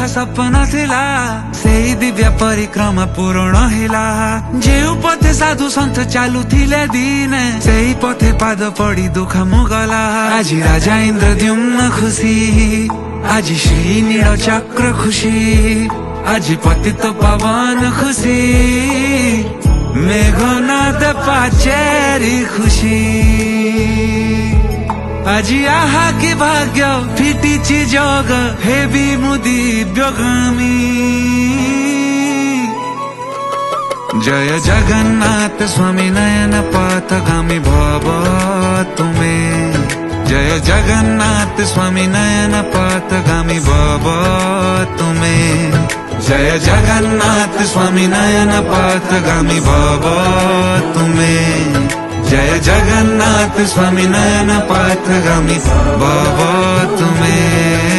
ଯାହା ସପନ ଥିଲା ସେଇ ଦିବ୍ୟ ପରିକ୍ରମା ପୂରଣ ହେଲା। ଯେଉଁ ପଥେ ସାଧୁ ସନ୍ଥ ଚାଲୁଥିଲେ ଦିନେ ସେଇ ପଥେ ପାଦ ପଡ଼ି ଦୁଃଖ ମୁଗଲା। ଆଜି ରାଜା ଇନ୍ଦ୍ରଦ୍ୟୁମ୍ନ ଖୁସି, ଆଜି ଶ୍ରୀ ନୀଳ ଚକ୍ର ଖୁସି, ଆଜି ପତିତ ପାବନ ଖୁସି, मेघनाद पाचेरी खुशी। আজি आहा की भाग्य फिटिची जोग हेबी मुदी दिव्यगामी। जय जगन्नाथ स्वामी नयन पथगामी भव तुमे। जय जगन्नाथ स्वामी नयन पथगामी भव तुमे। जय जगन्नाथ स्वामी नयन पथगामी भव तुमे। जय जगन्नाथ स्वामी नयन पथगामी भव तुमे।